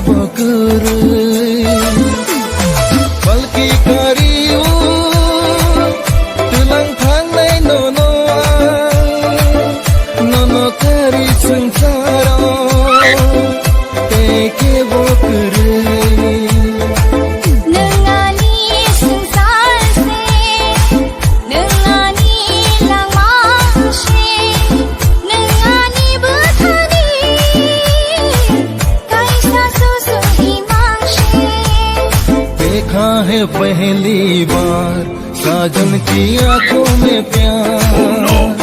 बकर बल्कि करियो तुलंग थांनाय nono kari sengsara teke बकर nengani sengsar se nengani langmashe nengani bertani kaisa susu himangshe देखा है पहली बार साजन की आंखों में प्यार